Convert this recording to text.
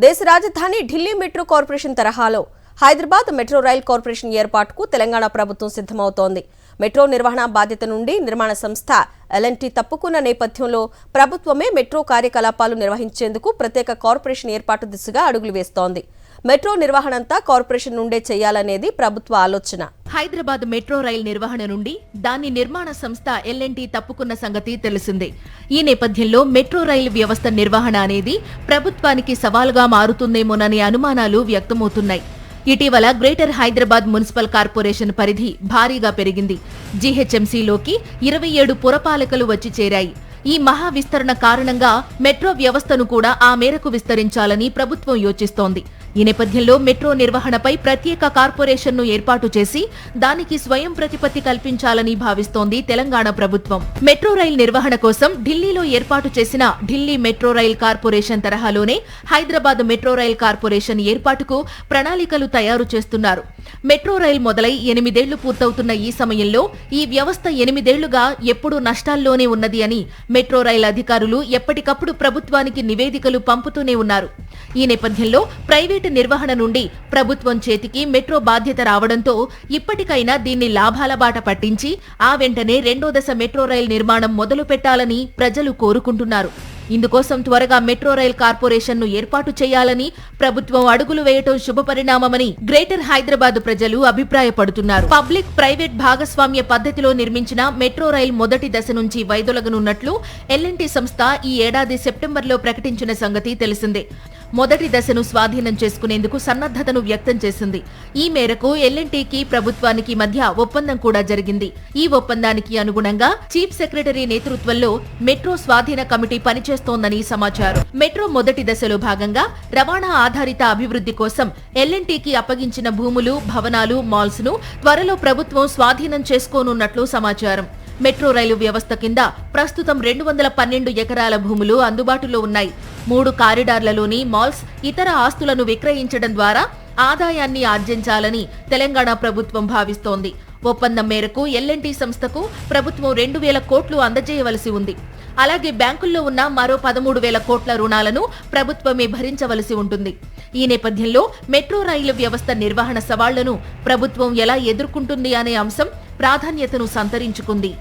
దేశ రాజధాని Delhi metro corporation తరహాలో హైదరాబాద్ మెట్రో రైల్ కార్పొరేషన్ ఏర్పాటుకు తెలంగాణ ప్రభుత్వం సిద్ధమవుతోంది. మెట్రో నిర్వహణ బాధ్యత నుండి నిర్మాణ సంస్థ ఎల్&టీ తప్పుకున్న నేపథ్యంలో ప్రభుత్వమే మెట్రో కార్యకలాపాలు నిర్వహించేందుకు ప్రత్యేక కార్పొరేషన్ ఏర్పాటు దిశగా అడుగులు వేస్తోంది. మెట్రో నిర్వహణంతా కార్పొరేషన్ నుండే చేయాలనేది ప్రభుత్వ ఆలోచన. హైదరాబాద్ మెట్రో రైల్ నిర్వహణ నుండి దాని నిర్మాణ సంస్థ ఎల్&టీ తప్పుకున్న సంగతి తెలిసిందే. ఈ నేపథ్యంలో మెట్రో రైలు వ్యవస్థ నిర్వహణ అనేది ప్రభుత్వానికి సవాలుగా మారుతుందేమోననే అనుమానాలు వ్యక్తమవుతున్నాయి. ఇటీవల గ్రేటర్ హైదరాబాద్ మున్సిపల్ కార్పొరేషన్ పరిధి భారీగా పెరిగింది. జీహెచ్ఎంసీలోకి 27 పురపాలికలు వచ్చి చేరాయి. ఈ మహా విస్తరణ కారణంగా మెట్రో వ్యవస్థను కూడా ఆ మేరకు విస్తరించాలని ప్రభుత్వం యోచిస్తోంది. ఈ నేపథ్యంలో మెట్రో నిర్వహణపై ప్రత్యేక కార్పొరేషన్ను ఏర్పాటు చేసి దానికి స్వయం ప్రతిపత్తి కల్పించాలని భావిస్తోంది తెలంగాణ ప్రభుత్వం. మెట్రో రైల్ నిర్వహణ కోసం ఢిల్లీలో ఏర్పాటు చేసిన ఢిల్లీ మెట్రో రైల్ కార్పొరేషన్ తరహాలోనే హైదరాబాద్ మెట్రో రైల్ కార్పొరేషన్ ఏర్పాటుకు ప్రణాళికలు తయారు చేస్తున్నారు. మెట్రో రైల్ మొదలై 8 ఏళ్లు పూర్తవుతున్న ఈ సమయంలో ఈ వ్యవస్థ 8 ఏళ్లుగా ఎప్పుడూ నష్టాల్లోనే ఉన్నది అని మెట్రో రైల్ అధికారులు ఎప్పటికప్పుడు ప్రభుత్వానికి నివేదికలు పంపుతూనే ఉన్నారు. ఈ నేపథ్యంలో ప్రైవేటు నిర్వహణ నుండి ప్రభుత్వం చేతికి మెట్రో బాధ్యత రావడంతో ఇప్పటికైనా దీన్ని లాభాల బాట పట్టించి ఆ వెంటనే 2వ దశ మెట్రో రైల్ నిర్మాణం మొదలు పెట్టాలని ప్రజలు కోరుకుంటున్నారు. ఇందుకోసం త్వరగా మెట్రో రైల్ కార్పొరేషన్ ను ఏర్పాటు చేయాలని ప్రభుత్వం అడుగులు వేయటం శుభపరిణామమని గ్రేటర్ హైదరాబాద్ ప్రజలు అభిప్రాయపడుతున్నారు. పబ్లిక్ ప్రైవేట్ భాగస్వామ్య పద్ధతిలో నిర్మించిన మెట్రో రైల్ మొదటి దశ నుంచి వైదొలగనున్నట్లు ఎల్&టీ సంస్థ ఈ ఏడాది సెప్టెంబర్లో ప్రకటించిన సంగతి తెలిసిందే. మొదటి దశను స్వాధీనం చేసుకునేందుకు సన్నద్ధతను వ్యక్తం చేసింది. ఈ మేరకు ఎల్&టీకి ప్రభుత్వానికి మధ్య ఒప్పందం కూడా జరిగింది. ఈ ఒప్పందానికి అనుగుణంగా చీఫ్ సెక్రటరీ నేతృత్వంలో మెట్రో స్వాధీన కమిటీ పనిచేస్తోందని సమాచారం. మెట్రో మొదటి దశలో భాగంగా రవాణా ఆధారిత అభివృద్ధి కోసం ఎల్&టీకి అప్పగించిన భూములు, భవనాలు, మాల్స్ ను త్వరలో ప్రభుత్వం స్వాధీనం చేసుకోనున్నట్లు సమాచారం. మెట్రో రైలు వ్యవస్థ కింద ప్రస్తుతం 212 ఎకరాల భూములు అందుబాటులో ఉన్నాయి. 3 కారిడార్లలోని మాల్స్, ఇతర ఆస్తులను విక్రయించడం ద్వారా ఆదాయాన్ని ఆర్జించాలని తెలంగాణ ప్రభుత్వం భావిస్తోంది. ఒప్పందం మేరకు ఎల్&టీ సంస్థకు ప్రభుత్వం 2,000 కోట్లు అందజేయవలసి ఉంది. అలాగే బ్యాంకుల్లో ఉన్న మరో 13,000 కోట్ల రుణాలను ప్రభుత్వమే భరించవలసి ఉంటుంది. ఈ నేపథ్యంలో మెట్రో రైలు వ్యవస్థ నిర్వహణ సవాళ్లను ప్రభుత్వం ఎలా ఎదుర్కొంటుంది అనే అంశం ప్రాధాన్యతను సంతరించుకుంది.